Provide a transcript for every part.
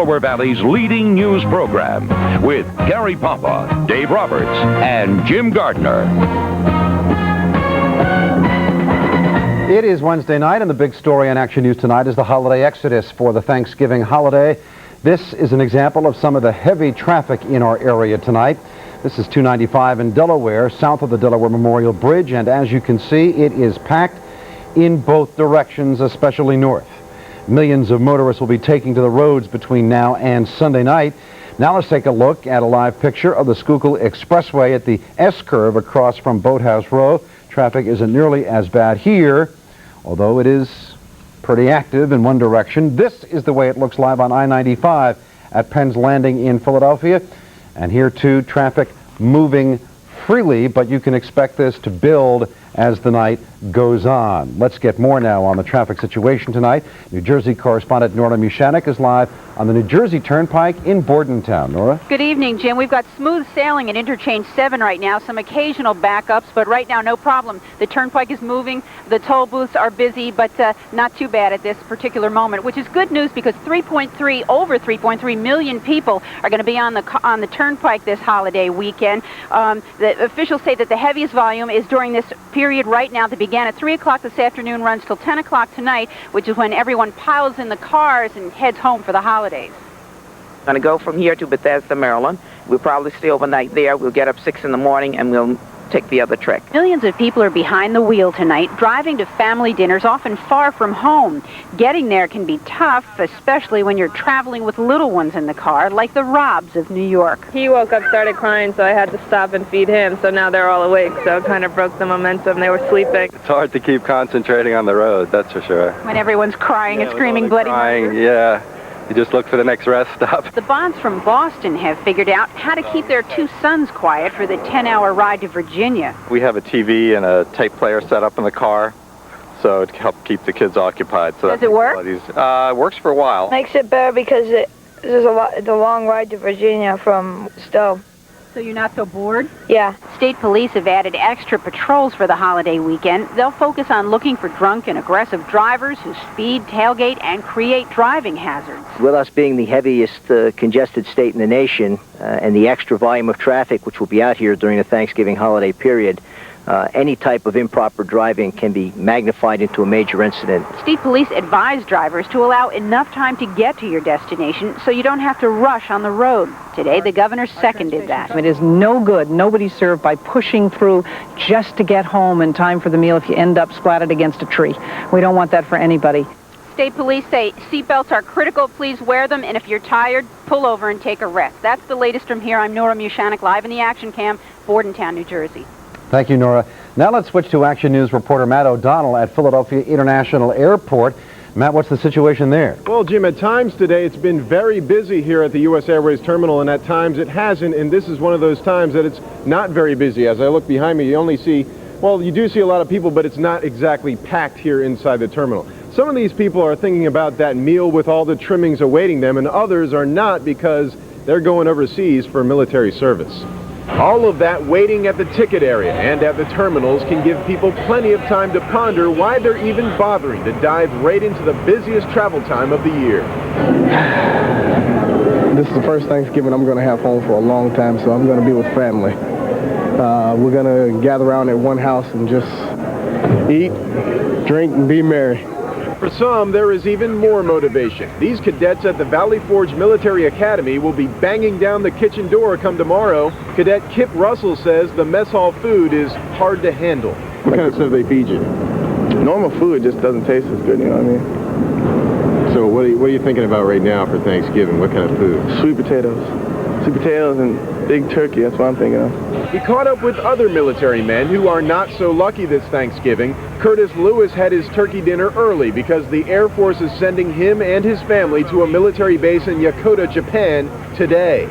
Delaware Valley's leading news program with Gary Papa, Dave Roberts, and Jim Gardner. It is Wednesday night, and the big story on Action News tonight is the holiday exodus for the Thanksgiving holiday. This is an example of some of the heavy traffic in our area tonight. This is 295 in Delaware, south of the Delaware Memorial Bridge, and as you can see, it is packed in both directions, especially north. Millions of motorists will be taking to the roads between now and Sunday night. Now let's take a look at a live picture of the Schuylkill Expressway at the S-curve across from Boathouse Row. Traffic isn't nearly as bad here, although it is pretty active in one direction. This is the way it looks live on I-95 at Penn's Landing in Philadelphia. And here too, traffic moving freely, but you can expect this to build as the night goes on. Let's get more now on the traffic situation tonight. New Jersey correspondent Nora Mushanek is live on the New Jersey Turnpike in Bordentown. Nora? Good evening, Jim. We've got smooth sailing at Interchange 7 right now, some occasional backups, but right now no problem. The Turnpike is moving, the toll booths are busy, but not too bad at this particular moment, which is good news because over 3.3 million people are going to be on the Turnpike this holiday weekend. The officials say that the heaviest volume is during this period right now that began at 3 o'clock this afternoon, runs till 10 o'clock tonight, which is when everyone piles in the cars and heads home for the holidays. Going to go from here to Bethesda, Maryland. We'll probably stay overnight there. We'll get up 6 in the morning and we'll take the other trek. Millions of people are behind the wheel tonight, driving to family dinners, often far from home. Getting there can be tough, especially when you're traveling with little ones in the car, like the Robs of New York. He woke up, started crying, so I had to stop and feed him. So now they're all awake, so it kind of broke the momentum. They were sleeping. It's hard to keep concentrating on the road, that's for sure. When everyone's crying and screaming bloody murder. Yeah. You just look for the next rest stop. The Bonds from Boston have figured out how to keep their 2 sons quiet for the 10-hour ride to Virginia. We have a TV and a tape player set up in the car, so it helps keep the kids occupied. So does it work? It works for a while. Makes it better because there's the long ride to Virginia from Stowe. So you're not so bored? Yeah. State police have added extra patrols for the holiday weekend. They'll focus on looking for drunk and aggressive drivers who speed, tailgate, and create driving hazards. With us being the heaviest congested state in the nation and the extra volume of traffic which will be out here during the Thanksgiving holiday period, any type of improper driving can be magnified into a major incident. State police advise drivers to allow enough time to get to your destination so you don't have to rush on the road. Today, the governor seconded that. It is no good, nobody served by pushing through just to get home in time for the meal if you end up splattered against a tree. We don't want that for anybody. State police say seatbelts are critical. Please wear them, and if you're tired, pull over and take a rest. That's the latest from here. I'm Nora Mushanek, live in the Action Cam, Bordentown, New Jersey. Thank you, Nora. Now let's switch to Action News reporter Matt O'Donnell at Philadelphia International Airport. Matt, what's the situation there? Well, Jim, at times today it's been very busy here at the U.S. Airways terminal, and at times it hasn't, and this is one of those times that it's not very busy. As I look behind me, you only see, well, you do see a lot of people, but it's not exactly packed here inside the terminal. Some of these people are thinking about that meal with all the trimmings awaiting them, and others are not because they're going overseas for military service. All of that waiting at the ticket area and at the terminals can give people plenty of time to ponder why they're even bothering to dive right into the busiest travel time of the year. This is the first Thanksgiving I'm going to have home for a long time, so I'm going to be with family. We're going to gather around at one house and just eat, drink, and be merry. For some, there is even more motivation. These cadets at the Valley Forge Military Academy will be banging down the kitchen door come tomorrow. Cadet Kip Russell says the mess hall food is hard to handle. What kind of stuff they feed you? Normal food just doesn't taste as good, you know what I mean? So what are you thinking about right now for Thanksgiving? What kind of food? Sweet potatoes. Sweet potatoes and big turkey, that's what I'm thinking of. He caught up with other military men who are not so lucky this Thanksgiving. Curtis Lewis had his turkey dinner early because the Air Force is sending him and his family to a military base in Yokota, Japan today.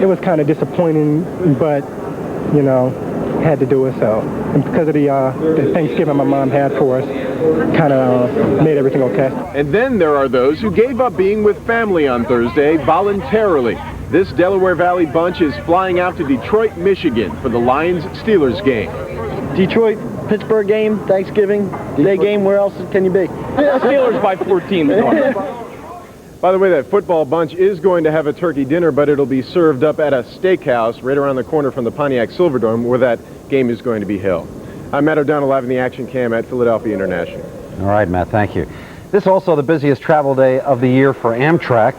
It was kind of disappointing, but, you know, had to do it, so. And because of the Thanksgiving my mom had for us, kind of made everything okay. And then there are those who gave up being with family on Thursday voluntarily. This Delaware Valley bunch is flying out to Detroit, Michigan for the Lions-Steelers game. Detroit, Pittsburgh game, Thanksgiving, day game, where else can you be? Steelers by 14. By the way, that football bunch is going to have a turkey dinner, but it'll be served up at a steakhouse right around the corner from the Pontiac Silverdome, where that game is going to be held. I'm Matt O'Donnell, live in the Action Cam at Philadelphia International. All right, Matt, thank you. This is also the busiest travel day of the year for Amtrak.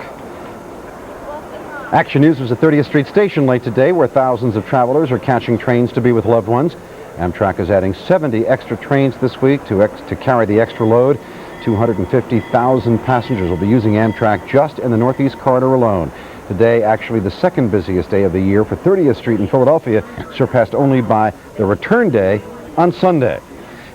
Action News was at 30th Street Station late today, where thousands of travelers are catching trains to be with loved ones. Amtrak is adding 70 extra trains this week to carry the extra load. 250,000 passengers will be using Amtrak just in the Northeast Corridor alone. Today, actually the second busiest day of the year for 30th Street in Philadelphia, surpassed only by the return day on Sunday.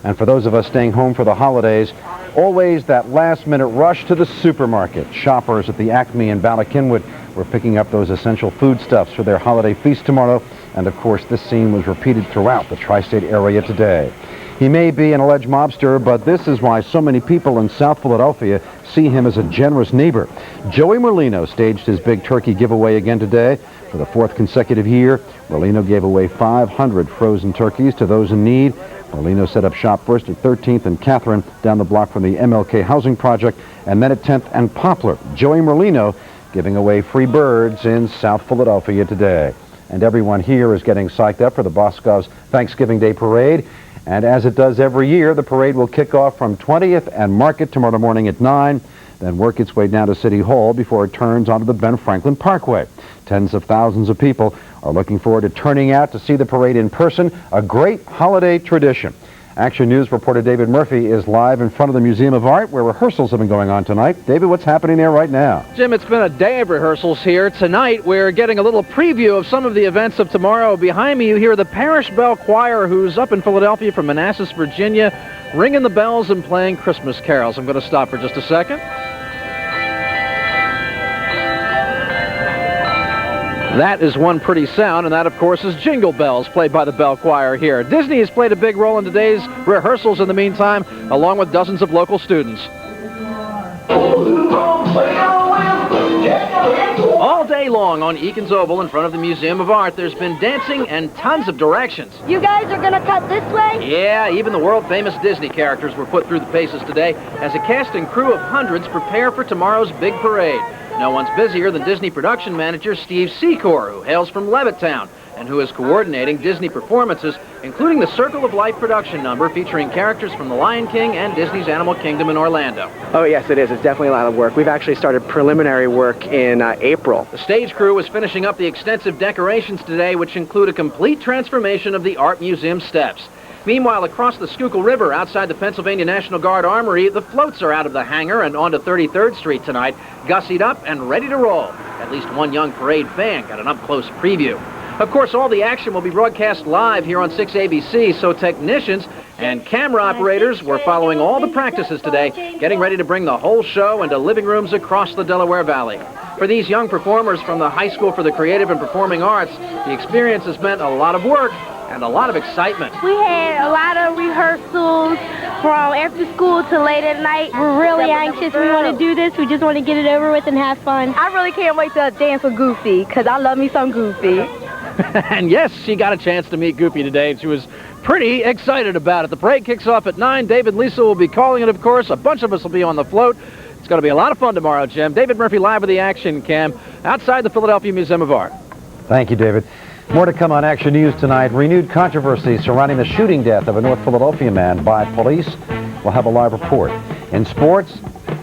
And for those of us staying home for the holidays, always that last-minute rush to the supermarket. Shoppers at the Acme in Ballackinwood were picking up those essential foodstuffs for their holiday feast tomorrow. And of course, this scene was repeated throughout the tri-state area today. He may be an alleged mobster, but this is why so many people in South Philadelphia see him as a generous neighbor. Joey Merlino staged his big turkey giveaway again today. For the fourth consecutive year, Merlino gave away 500 frozen turkeys to those in need. Merlino set up shop first at 13th and Catherine, down the block from the MLK Housing Project, and then at 10th and Poplar. Joey Merlino giving away free birds in South Philadelphia today. And everyone here is getting psyched up for the Boscov's Thanksgiving Day Parade. And as it does every year, the parade will kick off from 20th and Market tomorrow morning at 9, then work its way down to City Hall before it turns onto the Ben Franklin Parkway. Tens of thousands of people are looking forward to turning out to see the parade in person, a great holiday tradition. Action News reporter David Murphy is live in front of the Museum of Art, where rehearsals have been going on tonight. David, what's happening there right now? Jim, it's been a day of rehearsals here. Tonight, we're getting a little preview of some of the events of tomorrow. Behind me, you hear the Parish Bell Choir, who's up in Philadelphia from Manassas, Virginia, ringing the bells and playing Christmas carols. I'm going to stop for just a second. That is one pretty sound, and that, of course, is Jingle Bells, played by the Bell Choir here. Disney has played a big role in today's rehearsals in the meantime, along with dozens of local students. All day long on Eakins Oval in front of the Museum of Art, there's been dancing and tons of directions. You guys are gonna cut this way? Yeah, even the world-famous Disney characters were put through the paces today as a cast and crew of hundreds prepare for tomorrow's big parade. No one's busier than Disney production manager Steve Secor, who hails from Levittown and who is coordinating Disney performances, including the Circle of Life production number featuring characters from The Lion King and Disney's Animal Kingdom in Orlando. Oh, yes, it is. It's definitely a lot of work. We've actually started preliminary work in April. The stage crew is finishing up the extensive decorations today, which include a complete transformation of the Art Museum steps. Meanwhile, across the Schuylkill River outside the Pennsylvania National Guard Armory, the floats are out of the hangar and onto 33rd Street tonight, gussied up and ready to roll. At least one young parade fan got an up-close preview. Of course, all the action will be broadcast live here on 6 ABC, so technicians and camera operators were following all the practices today, getting ready to bring the whole show into living rooms across the Delaware Valley. For these young performers from the High School for the Creative and Performing Arts, the experience has meant a lot of work and a lot of excitement. We had a lot of rehearsals from after school to late at night. We're really anxious. We want to do this. We just want to get it over with and have fun. I really can't wait to dance with Goofy, because I love me some Goofy. And yes, she got a chance to meet Goofy today, and she was pretty excited about it. The parade kicks off at 9. David and Lisa will be calling it, of course. A bunch of us will be on the float. It's going to be a lot of fun tomorrow, Jim. David Murphy live with the Action Cam outside the Philadelphia Museum of Art. Thank you, David. More to come on Action News tonight. Renewed controversy surrounding the shooting death of a North Philadelphia man by police. We'll have a live report. In sports,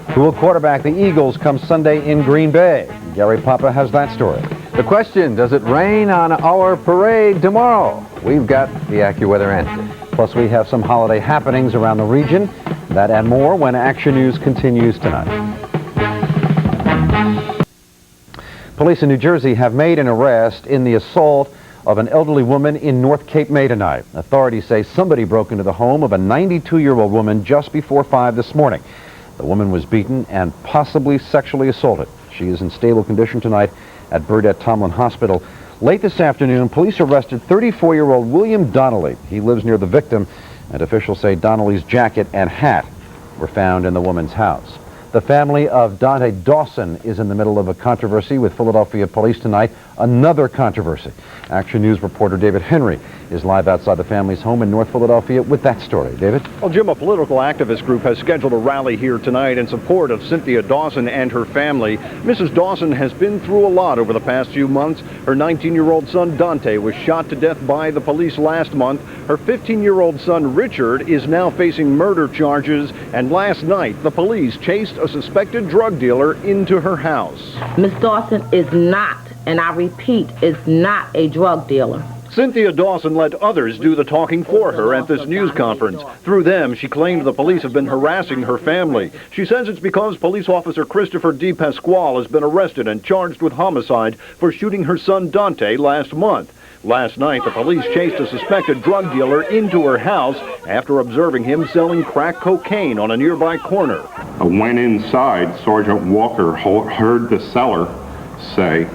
who will quarterback the Eagles come Sunday in Green Bay? Gary Papa has that story. The question, does it rain on our parade tomorrow? We've got the AccuWeather answer. Plus, we have some holiday happenings around the region. That and more when Action News continues tonight. Police in New Jersey have made an arrest in the assault of an elderly woman in North Cape May tonight. Authorities say somebody broke into the home of a 92-year-old woman just before 5 this morning. The woman was beaten and possibly sexually assaulted. She is in stable condition tonight at Burdett Tomlin Hospital. Late this afternoon, police arrested 34-year-old William Donnelly. He lives near the victim, and officials say Donnelly's jacket and hat were found in the woman's house. The family of Dante Dawson is in the middle of a controversy with Philadelphia police tonight. another controversy. Action News reporter David Henry is live outside the family's home in North Philadelphia with that story. David? Well, Jim, a political activist group has scheduled a rally here tonight in support of Cynthia Dawson and her family. Mrs. Dawson has been through a lot over the past few months. Her 19-year-old son, Dante, was shot to death by the police last month. Her 15-year-old son, Richard, is now facing murder charges. And last night, the police chased a suspected drug dealer into her house. Miss Dawson is not, and I repeat, is not a drug dealer. Cynthia Dawson let others do the talking for her at this news conference. Through them, she claimed the police have been harassing her family. She says it's because police officer Christopher D. Pasquale has been arrested and charged with homicide for shooting her son Dante last month. Last night, the police chased a suspected drug dealer into her house after observing him selling crack cocaine on a nearby corner. When inside, Sergeant Walker heard the seller say,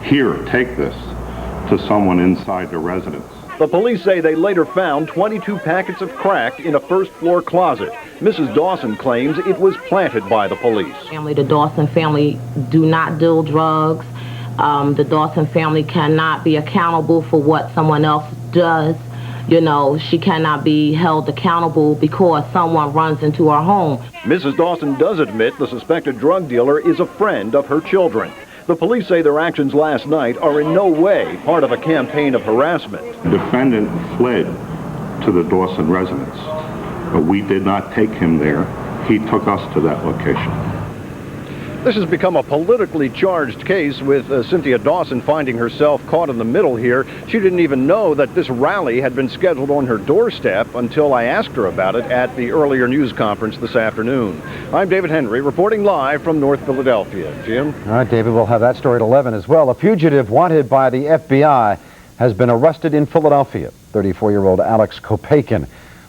"Here, take this," to someone inside the residence. The police say they later found 22 packets of crack in a first-floor closet. Mrs. Dawson claims it was planted by the police. The Dawson family do not deal drugs. The Dawson family cannot be accountable for what someone else does. You know, she cannot be held accountable because someone runs into her home. Mrs. Dawson does admit the suspected drug dealer is a friend of her children. The police say their actions last night are in no way part of a campaign of harassment. The defendant fled to the Dawson residence, but we did not take him there. He took us to that location. This has become a politically charged case with Cynthia Dawson finding herself caught in the middle here. She didn't even know that this rally had been scheduled on her doorstep until I asked her about it at the earlier news conference this afternoon. I'm David Henry reporting live from North Philadelphia. Jim? All right, David, we'll have that story at 11 as well. A fugitive wanted by the FBI has been arrested in Philadelphia. 34-year-old Alex Kopeikin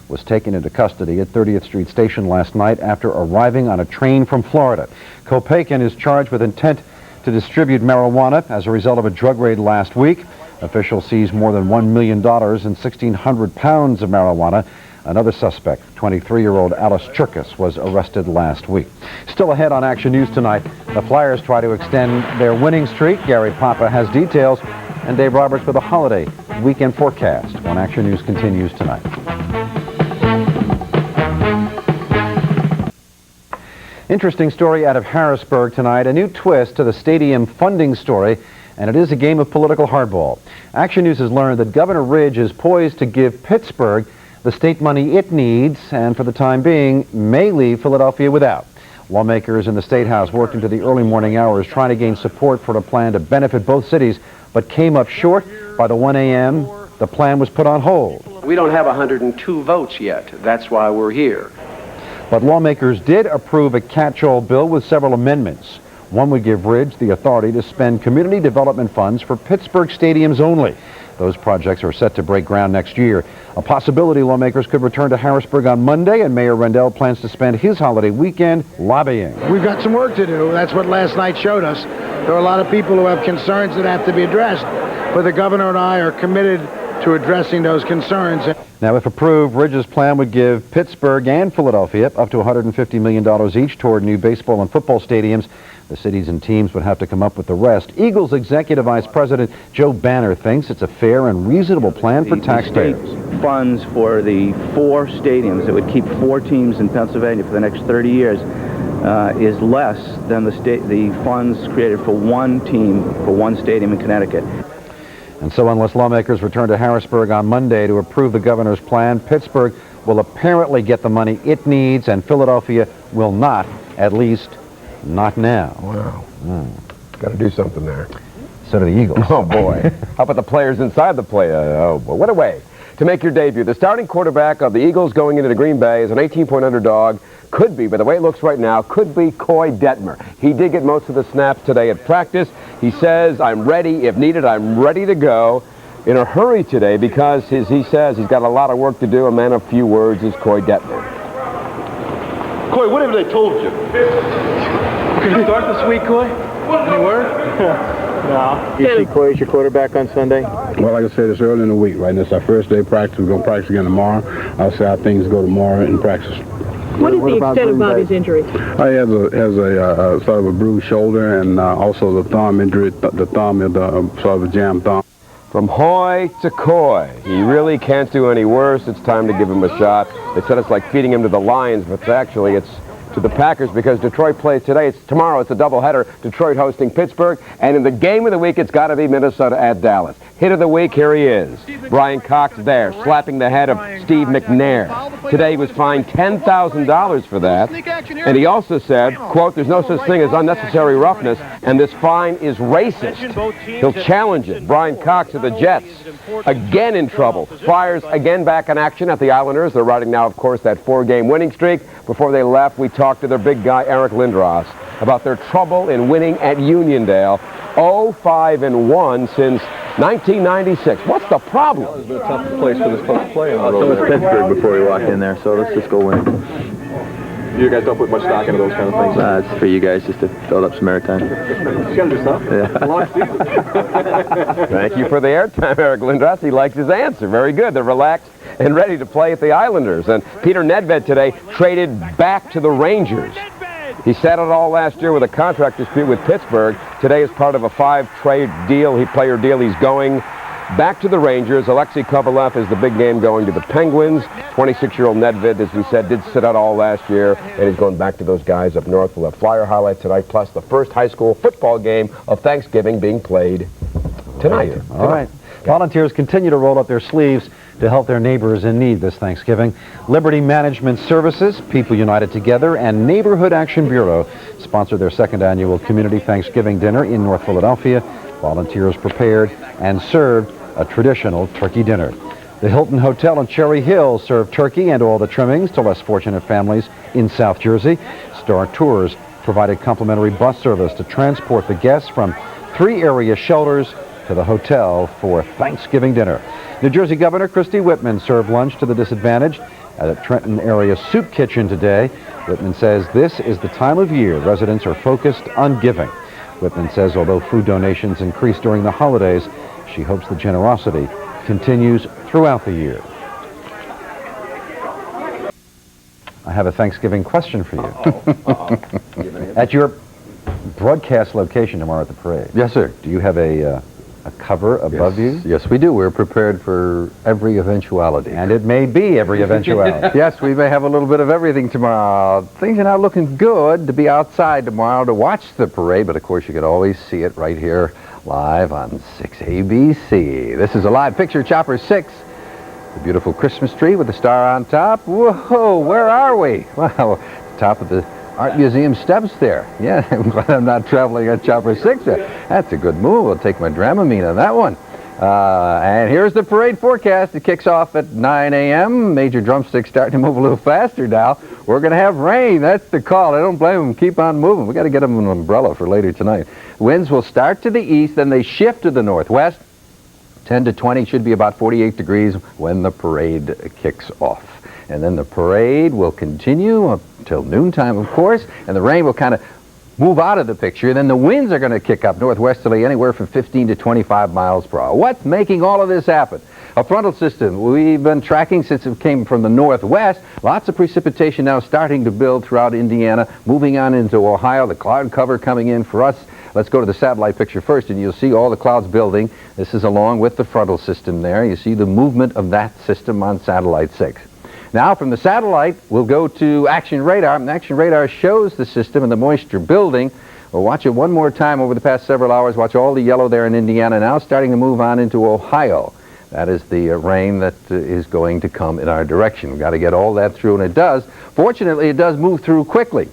was taken into custody at 30th Street Station last night after arriving on a train from Florida. Kopeikin is charged with intent to distribute marijuana as a result of a drug raid last week. Officials seized more than $1 million and 1,600 pounds of marijuana. Another suspect, 23-year-old Alice Churkus, was arrested last week. Still ahead on Action News tonight, the Flyers try to extend their winning streak. Gary Papa has details, and Dave Roberts with a holiday weekend forecast when Action News continues tonight. Interesting story out of Harrisburg tonight, a new twist to the stadium funding story, and it is a game of political hardball. Action News has learned that Governor Ridge is poised to give Pittsburgh the state money it needs, and for the time being, may leave Philadelphia without. Lawmakers in the State House worked into the early morning hours trying to gain support for a plan to benefit both cities, but came up short. By the 1 a.m., the plan was put on hold. We don't have 102 votes yet. That's why we're here. But lawmakers did approve a catch-all bill with several amendments. One would give Ridge the authority to spend community development funds for Pittsburgh stadiums only. Those projects are set to break ground next year. A possibility lawmakers could return to Harrisburg on Monday, and Mayor Rendell plans to spend his holiday weekend lobbying. We've got some work to do. That's what last night showed us. There are a lot of people who have concerns that have to be addressed, but the governor and I are committed to addressing those concerns. Now, if approved, Ridge's plan would give Pittsburgh and Philadelphia up to $150 million each toward new baseball and football stadiums. The cities and teams would have to come up with the rest. Eagles Executive Vice President Joe Banner thinks it's a fair and reasonable plan for taxpayers. State funds for the 4 stadiums that would keep 4 teams in Pennsylvania for the next 30 years is less than the funds created for 1 team for 1 stadium in Connecticut. And so unless lawmakers return to Harrisburg on Monday to approve the governor's plan, Pittsburgh will apparently get the money it needs, and Philadelphia will not, at least not now. Wow. Got to do something there. So do the Eagles. Oh, boy. How about the players inside the play? Oh, boy. What a way to make your debut. The starting quarterback of the Eagles going into the Green Bay is an 18-point underdog. Could be, by the way it looks right now, could be Coy Detmer. He did get most of the snaps today at practice. He says, I'm ready. If needed, I'm ready to go. In a hurry today because, he says, he's got a lot of work to do. A man of few words is Coy Detmer. Coy, what have they told you? Can you start this week, Coy? Any word? No. You see Coy as your quarterback on Sunday? Well, like I said, it's early in the week, right? And it's our first day of practice. We're going to practice again tomorrow. I'll see how things go tomorrow in practice. What is the extent of Bobby's injury? He has a sort of a bruised shoulder and also the thumb injury. The thumb is sort of a jammed thumb. From Hoy to Coy, he really can't do any worse. It's time to give him a shot. They said it's like feeding him to the Lions, but actually it's to the Packers because Detroit plays today. Tomorrow it's a doubleheader. Detroit hosting Pittsburgh, and in the game of the week it's got to be Minnesota at Dallas. Hit of the week, here he is. Brian Cox there, slapping the head of Steve McNair. Today he was fined $10,000 for that, and he also said, quote, "There's no such thing as unnecessary roughness, and this fine is racist." He'll challenge it. Brian Cox of the Jets, again in trouble. Flyers again back in action at the Islanders. They're riding now, of course, that 4-game winning streak. Before they left, we talked to their big guy, Eric Lindros, about their trouble in winning at Uniondale. 0-5-1 since 1996. What's the problem? It's been a tough place for this club to play on. So it's Pittsburgh before we walked in there, so let's just go win. You guys don't put much stock into those kind of things? It's for you guys just to build up some airtime. You gotta do something. Yeah. Thank you for the airtime, Eric Lindros. He likes his answer. Very good. They're relaxed and ready to play at the Islanders. And Peter Nedved today traded back to the Rangers. He settled all last year with a contract dispute with Pittsburgh. Today is part of a 5-player deal. He's going back to the Rangers. Alexei Kovalev is the big game going to the Penguins. 26-year-old Nedved, as we said, did sit out all last year, and he's going back to those guys up north. We'll have Flyer highlights tonight, plus the first high school football game of Thanksgiving being played tonight. All right. Volunteers continue to roll up their sleeves to help their neighbors in need this Thanksgiving. Liberty Management Services, People United Together, and Neighborhood Action Bureau sponsor their second annual Community Thanksgiving Dinner in North Philadelphia. Volunteers prepared and served a traditional turkey dinner. The Hilton Hotel in Cherry Hill served turkey and all the trimmings to less fortunate families in South Jersey. Star Tours provided complimentary bus service to transport the guests from 3 area shelters to the hotel for Thanksgiving dinner. New Jersey Governor Christie Whitman served lunch to the disadvantaged at a Trenton area soup kitchen today. Whitman says this is the time of year residents are focused on giving. Whitman says although food donations increase during the holidays, she hopes the generosity continues throughout the year. I have a Thanksgiving question for you. At your broadcast location tomorrow at the parade. Yes, sir. Do you have a cover above you? Yes, we do. We're prepared for every eventuality. And it may be every eventuality. Yes, we may have a little bit of everything tomorrow. Things are not looking good to be outside tomorrow to watch the parade, but of course you can always see it right here live on 6 ABC. This is a live picture, Chopper 6. The beautiful Christmas tree with the star on top. Whoa, where are we? Wow, the top of the Art Museum steps there. Yeah, I'm glad I'm not traveling on Chopper 6. That's a good move. I'll take my Dramamine on that one. And here's the parade forecast. It kicks off at 9 a.m. Major Drumstick's starting to move a little faster now. We're going to have rain. That's the call. I don't blame them. Keep on moving. We got to get them an umbrella for later tonight. Winds will start to the east, then they shift to the northwest. 10 to 20 should be about 48 degrees when the parade kicks off. And then the parade will continue until noontime, of course, and the rain will kind of move out of the picture. Then the winds are going to kick up northwesterly anywhere from 15 to 25 miles per hour. What's making all of this happen? A frontal system we've been tracking since it came from the northwest. Lots of precipitation now starting to build throughout Indiana, moving on into Ohio, the cloud cover coming in for us. Let's go to the satellite picture first, and you'll see all the clouds building. This is along with the frontal system there. You see the movement of that system on satellite 6. Now, from the satellite, we'll go to Action Radar. And Action Radar shows the system and the moisture building. We'll watch it one more time over the past several hours. Watch all the yellow there in Indiana, now starting to move on into Ohio. That is the rain that is going to come in our direction. We've got to get all that through, and it does. Fortunately, it does move through quickly.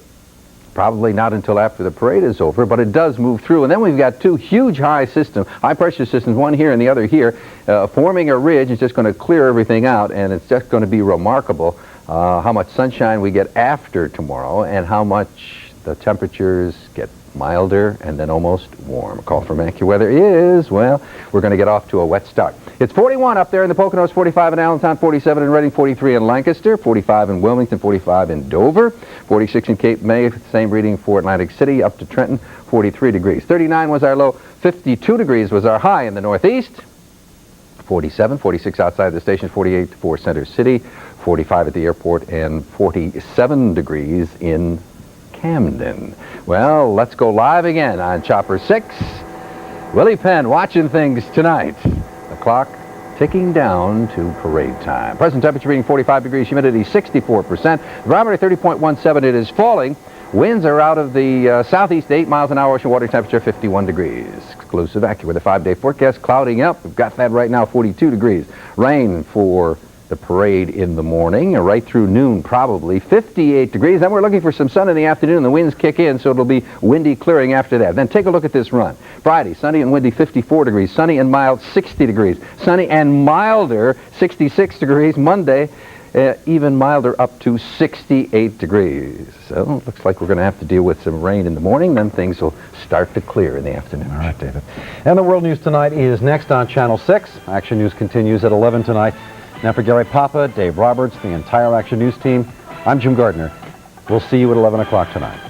Probably not until after the parade is over, but it does move through. And then we've got 2 huge high-pressure systems, one here and the other here, forming a ridge. It's just going to clear everything out, and it's just going to be remarkable how much sunshine we get after tomorrow and how much the temperatures get milder and then almost warm. A call from AccuWeather is, well, we're going to get off to a wet start. It's 41 up there in the Poconos, 45 in Allentown, 47 in Reading, 43 in Lancaster, 45 in Wilmington, 45 in Dover, 46 in Cape May, same reading for Atlantic City, up to Trenton, 43 degrees. 39 was our low, 52 degrees was our high in the Northeast. 47, 46 outside the station, 48 for Center City, 45 at the airport, and 47 degrees in Camden. Well, let's go live again on Chopper 6. Willie Penn watching things tonight. The clock ticking down to parade time. Present temperature reading 45 degrees, humidity 64%. The barometer 30.17. It is falling. Winds are out of the southeast 8 miles an hour. Ocean water temperature 51 degrees. Exclusive AccuWeather 5-day forecast. Clouding up. We've got that right now, 42 degrees. Rain for the parade in the morning, right through noon probably, 58 degrees. Then we're looking for some sun in the afternoon. The winds kick in, so it'll be windy clearing after that. Then take a look at this run. Friday, sunny and windy, 54 degrees. Sunny and mild, 60 degrees. Sunny and milder, 66 degrees. Monday, even milder, up to 68 degrees. So it looks like we're going to have to deal with some rain in the morning. Then things will start to clear in the afternoon. All right, David. And the World News Tonight is next on Channel 6. Action News continues at 11 tonight. Now for Gary Papa, Dave Roberts, the entire Action News team, I'm Jim Gardner. We'll see you at 11 o'clock tonight.